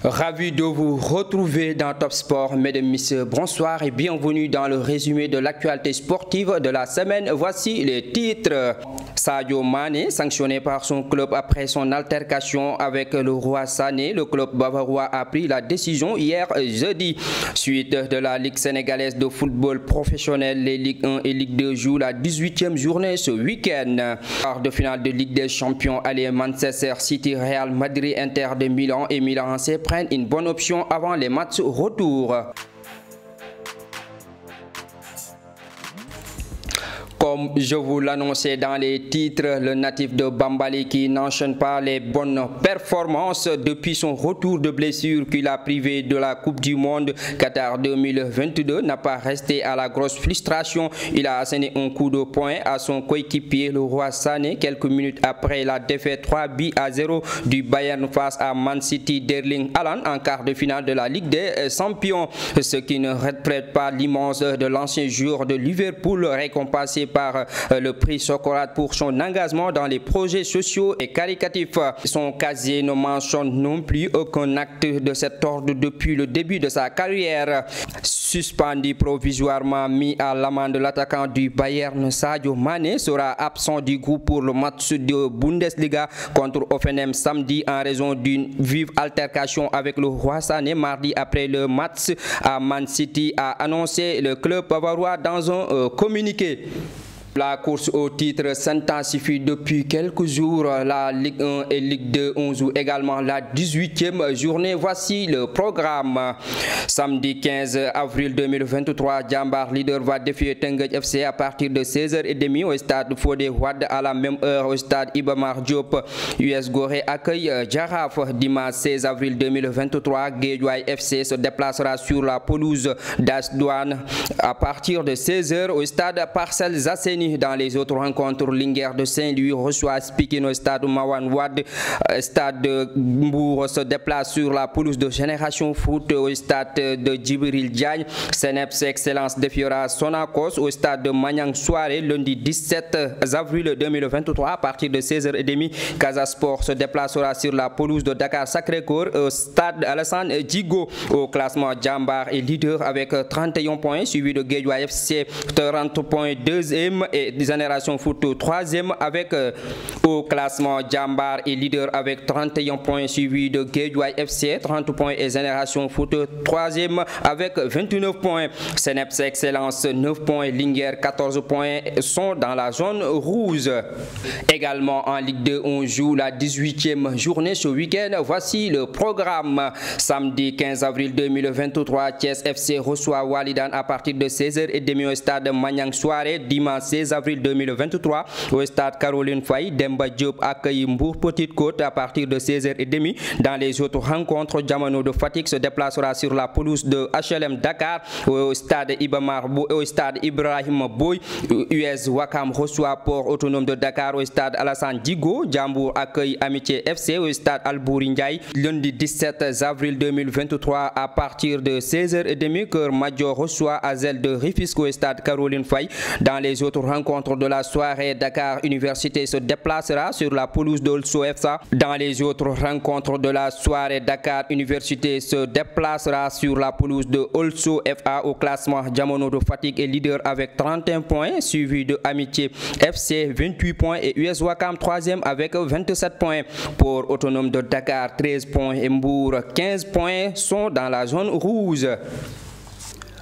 Ravi de vous retrouver dans Top Sport, mesdames, messieurs, bonsoir et bienvenue dans le résumé de l'actualité sportive de la semaine. Voici les titres. Sadio Mané, sanctionné par son club après son altercation avec le roi Sané. Le club bavarois a pris la décision hier jeudi. Suite de la Ligue sénégalaise de football professionnel, les Ligue 1 et Ligue 2 jouent la 18e journée ce week-end. Quart de finale de Ligue des Champions, aller Manchester City, Real Madrid, Inter de Milan et Milan AC prennent une bonne option avant les matchs retour. Comme je vous l'annonçais dans les titres, le natif de Bambali qui n'enchaîne pas les bonnes performances depuis son retour de blessure qu'il a privé de la Coupe du Monde Qatar 2022 n'a pas resté à la grosse frustration. Il a asséné un coup de poing à son coéquipier, le roi Sané, quelques minutes après la défaite 3-0 du Bayern face à Man City d'Erling Haaland en quart de finale de la Ligue des Champions. Ce qui ne retraite pas l'immense de l'ancien joueur de Liverpool récompensé par le prix Socrate pour son engagement dans les projets sociaux et caritatifs. Son casier ne mentionne non plus aucun acte de cet ordre depuis le début de sa carrière. Suspendu provisoirement, mis à l'amende, l'attaquant du Bayern Sadio Mané sera absent du groupe pour le match de Bundesliga contre Hoffenheim samedi en raison d'une vive altercation avec le roi Sané mardi après le match à Man City, a annoncé le club bavarois dans un communiqué. La course au titre s'intensifie depuis quelques jours. La Ligue 1 et Ligue 2 on joue également la 18e journée. Voici le programme. Samedi 15 avril 2023, Jambar leader va défier Teungueth FC à partir de 16h30 au stade Fodé Wade. À la même heure au stade Iba Mar Diop, US Gorée accueille Jaraaf. Dimanche 16 avril 2023, Guédiawaye FC se déplacera sur la pelouse d'AS Douanes à partir de 16h au stade Parcelles Assainies. Dans les autres rencontres, Linguère de Saint-Louis reçoit Pikine au stade Mawan Wade. Stade de Mbour se déplace sur la pelouse de Génération Foot au stade de Djibril Diagne. Seneps Excellence défiera Sonacos au stade de Maniang Soirée lundi 17 avril 2023 à partir de 16h30. Casa Sport se déplacera sur la pelouse de Dakar Sacré-Cœur au stade Alassane Djigo. Au classement, Jambar est leader avec 31 points, suivi de Guédiawaye FC 30 points, deuxième, et Génération Foot 3e avec au classement Jambar et leader avec 31 points, suivi de Guédiawaye FC 30 points et Génération Foot 3e avec 29 points. Seneps Excellence 9 points, Linguère 14 points sont dans la zone rouge. Également en Ligue 2 on joue la 18e journée ce week-end. Voici le programme. Samedi 15 avril 2023, Thiès FC reçoit Walidan à partir de 16h30 au stade Maniang Soirée. Dimanche 16 avril 2023 au stade Caroline Faye, Demba Diop accueille Mbour Petite Côte à partir de 16h30. Dans les autres rencontres, Diamano de Fatick se déplacera sur la pelouse de HLM Dakar au stade Ibrahim Boy. US Wakam reçoit Port Autonome de Dakar au stade Alassane Djigo. Jambour accueille Amitié FC au stade Albouri Ndiaye lundi 17 avril 2023 à partir de 16h30. Keur Madior reçoit Azel de Rufisque au stade Caroline Faye. Dans les autres rencontres de la soirée, Dakar Université se déplacera sur la pelouse de Olso FA. Dans les autres rencontres de la soirée, Dakar Université se déplacera sur la pelouse de Olso FA. Au classement, Diamano de Fatick est leader avec 31 points, suivi de Amitié FC 28 points et US Wakam 3e avec 27 points. Pour Autonome de Dakar 13 points et Mbour 15 points sont dans la zone rouge.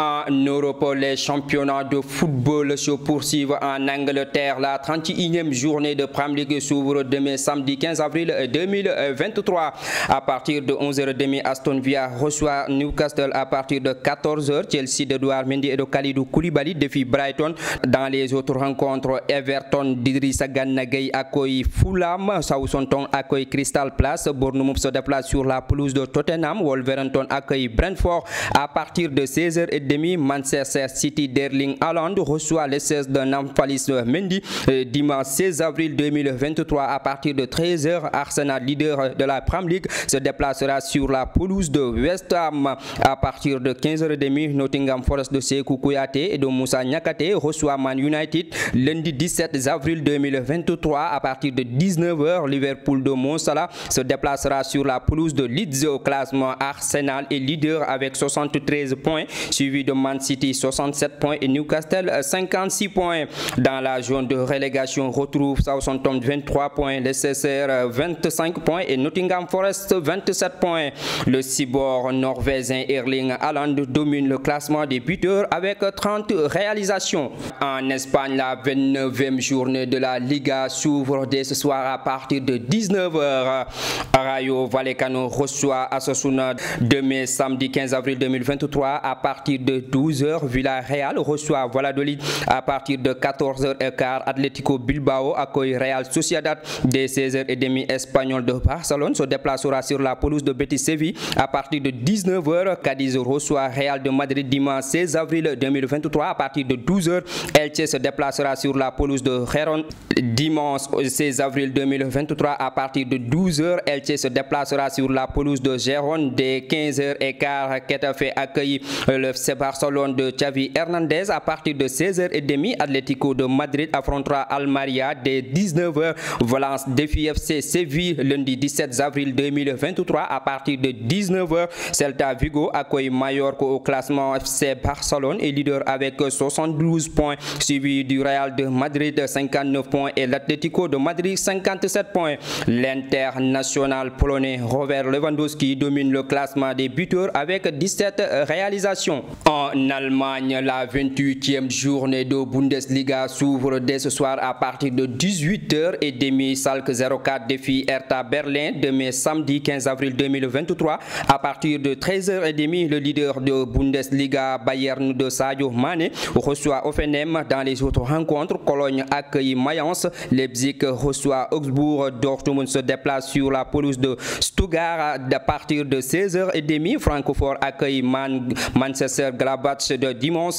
En Europe, les championnats de football se poursuivent en Angleterre. La 31e journée de Premier League s'ouvre demain samedi 15 avril 2023. À partir de 11h30, Aston Villa reçoit Newcastle. À partir de 14h, Chelsea d'Edouard Mendy et de Kalidou Koulibaly défie Brighton. Dans les autres rencontres, Everton d'Idrissa Gana Gueye accueille Fulham. Southampton accueille Crystal Palace. Bournemouth se déplace sur la pelouse de Tottenham. Wolverhampton accueille Brentford. À partir de 16h30, Manchester City d'Erling Haaland reçoit les 16 de Nampalys Mendy. Dimanche 16 avril 2023 à partir de 13h, Arsenal, leader de la Premier League, se déplacera sur la pelouse de West Ham. À partir de 15h30, Nottingham Forest de Sékou Kouyaté et de Moussa Niakhaté reçoit Man United. Lundi 17 avril 2023 à partir de 19h, Liverpool de Mo Salah se déplacera sur la pelouse de Leeds. Au classement, Arsenal est leader avec 73 points, suivi de Man City 67 points et Newcastle 56 points. Dans la zone de relégation, retrouve Southampton 23 points, Leicester 25 points et Nottingham Forest 27 points. Le cyborg norvégien Erling Haaland domine le classement des buteurs avec 30 réalisations. En Espagne, la 29e journée de la Liga s'ouvre dès ce soir à partir de 19h. Rayo Vallecano reçoit Osasuna. Demain, samedi 15 avril 2023 à partir de 12h. Villarreal reçoit Valladolid. À partir de 14h15, Atlético Bilbao accueille Real Sociedad. Dès 16h30, Espagnol de Barcelone se déplacera sur la pelouse de Betis Séville. À partir de 19h, Cadiz reçoit Real de Madrid. Dimanche 16 avril 2023 à partir de 12h. Elche se déplacera sur la pelouse de Gérone. Dimanche 16 avril 2023 à partir de 12h, Elche se déplacera sur la pelouse de Gérone. Dès 15h15, Getafe accueille le FC Barcelone de Xavi Hernandez. À partir de 16h30, Atlético de Madrid affrontera Almeria. Dès 19h, Valence défie FC Séville. Lundi 17 avril 2023 à partir de 19h, Celta Vigo accueille Mallorca. Au classement, FC Barcelone est leader avec 72 points, suivi du Real de Madrid 59 points et l'Atlético de Madrid 57 points. L'international polonais Robert Lewandowski domine le classement des buteurs avec 17 réalisations. En Allemagne, la 28e journée de Bundesliga s'ouvre dès ce soir à partir de 18h30. Schalke 04 défie Hertha Berlin. Demain samedi 15 avril 2023 à partir de 13h30, le leader de Bundesliga Bayern de Sadio Mané reçoit Hoffenheim. Dans les autres rencontres, Cologne accueille Mayence, Leipzig reçoit Augsbourg, Dortmund se déplace sur la pelouse de Stuttgart. À partir de 16h30, Francfort accueille Manchester Gladbach. De dimanche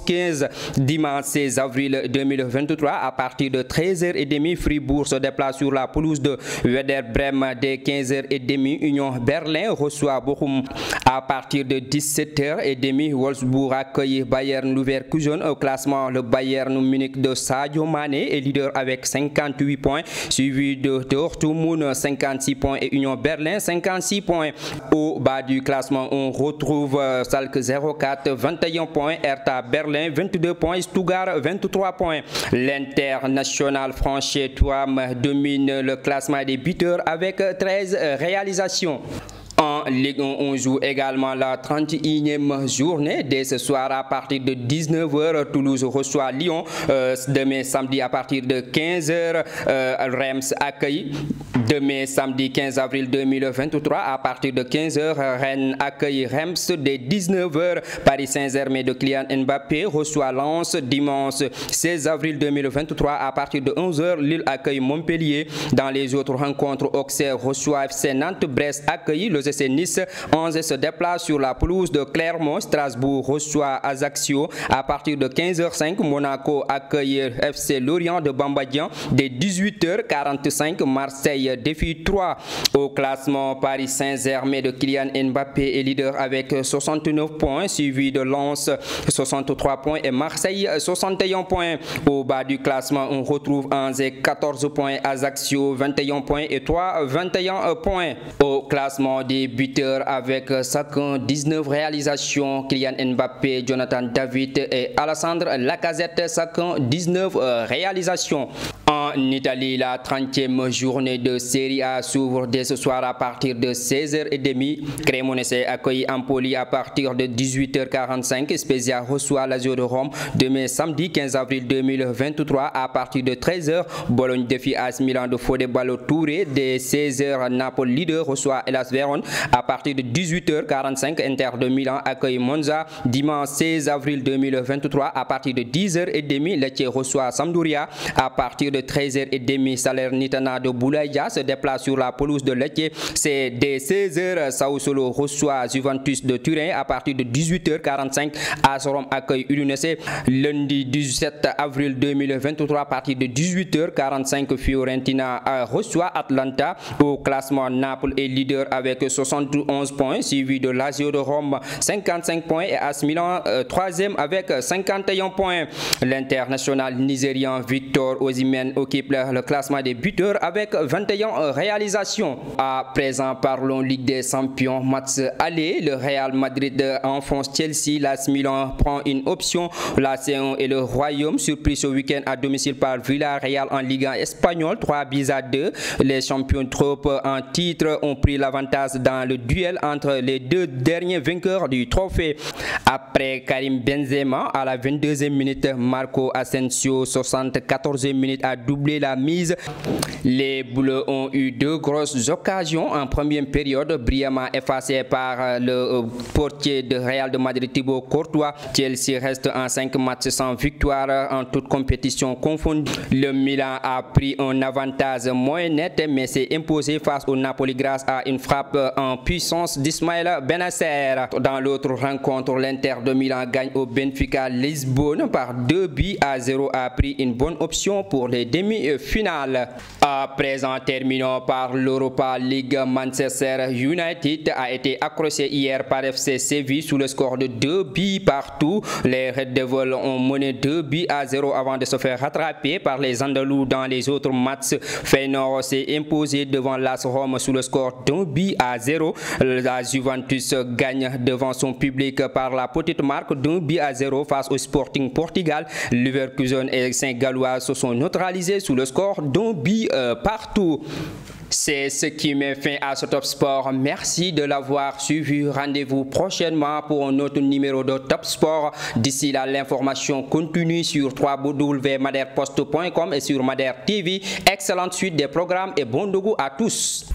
16 avril 2023 à partir de 13h30, Fribourg se déplace sur la pelouse de Werder Bremen. Dès 15h30, Union Berlin reçoit Bochum. À partir de 17h30, Wolfsburg accueille Bayern Leverkusen. Au classement, le Bayern Munich de Sadio Mané est leader avec 58 points, suivi de Dortmund 56 points et Union Berlin 56 points. Au bas du classement, on retrouve Schalke 04 21 points, Hertha Berlin 22 points, Stuttgart 23 points. L'international français Thuram domine le classement des buteurs avec 13 réalisations. En Ligue 1, on joue également la 31e journée. Dès ce soir, à partir de 19h, Toulouse reçoit Lyon. Demain, samedi, à partir de 15h, Reims accueille. Demain, samedi 15 avril 2023, à partir de 15h, Rennes accueille Reims. Dès 19h, Paris Saint-Germain de Kylian Mbappé reçoit Lens. Dimanche 16 avril 2023, à partir de 11h, Lille accueille Montpellier. Dans les autres rencontres, Auxerre reçoit FC Nantes. Brest accueille le FC Nice. 11 se déplace sur la pelouse de Clermont. Strasbourg reçoit Ajaccio. À partir de 15h05, Monaco accueille FC Lorient de Bamba Dieng. Dès 18h45, Marseille défie 3. Au classement, Paris Saint-Germain de Kylian Mbappé est leader avec 69 points, suivi de Lens 63 points et Marseille 61 points. Au bas du classement, on retrouve Angers 14 points, Ajaccio 21 points et 3 21 points. Au classement des buteurs avec chacun 19 réalisations, Kylian Mbappé, Jonathan David et Alessandro Lacazette, chacun 19 réalisations. En Italie, la 30e journée de Serie A s'ouvre dès ce soir à partir de 16h30. Cremonese accueille Empoli à partir de 18h45. Spezia reçoit Lazio de Rome. Demain samedi 15 avril 2023 à partir de 13h. Bologne défie AS Milan de Fode Ballo-Touré. Dès 16h, Napoli leader reçoit Hellas Vérone. À partir de 18h45, Inter de Milan accueille Monza. Dimanche 16 avril 2023 à partir de 10h30, Lecce reçoit Sampdoria. À partir de 13h30, Salernitana de Boulaïdia se déplace sur la pelouse de Lecce. C'est dès 16h, Sao Solo reçoit Juventus de Turin. À partir de 18h45, AS Rome accueille Udinese. Lundi 17 avril 2023, à partir de 18h45, Fiorentina reçoit Atlanta. Au classement, Naples est leader avec 71 points, suivi de Lazio de Rome 55 points et AS Milan troisième avec 51 points. L'international nigérian Victor Osimhen occupe le classement des buteurs avec 21 réalisations. À présent, parlons Ligue des Champions. Match aller, le Real Madrid enfonce Chelsea. L'AS Milan prend une option. La C1 et le Royaume surpris ce week-end à domicile par Villarreal en Ligue 1 espagnole, 3-2. Les champions trop en titre ont pris l'avantage dans le duel entre les deux derniers vainqueurs du trophée. Après Karim Benzema à la 22e minute, Marco Asensio 74e minute a doublé la mise. Les Bleus ont eu deux grosses occasions en première période, brillamment effacées par le portier de Real de Madrid, Thibaut Courtois. Chelsea reste en 5 matchs sans victoire en toute compétition confondue. Le Milan a pris un avantage moins net mais s'est imposé face au Napoli grâce à une frappe en puissance d'Ismaïla Bennacer. Dans l'autre rencontre, l'Inter de Milan gagne au Benfica Lisbonne par 2-0, a pris une bonne option pour les demi-finales. À présent, terminons par l'Europa League. Manchester United a été accroché hier par FC Séville sous le score de 2-partout. Les Red Devils ont mené 2-0 avant de se faire rattraper par les Andalous dans les autres matchs. Feyenoord s'est imposé devant l'AS Rome sous le score d'1-0. La Juventus gagne devant son public par la petite marque d'1-0 face au Sporting Portugal. Leverkusen et Saint-Gallois se sont neutralisés sous le score d'1-partout. C'est ce qui met fin à ce Top Sport. Merci de l'avoir suivi. Rendez-vous prochainement pour un autre numéro de Top Sport. D'ici là, l'information continue sur www.maderpost.com et sur Madère TV. Excellente suite des programmes et bon dogo à tous.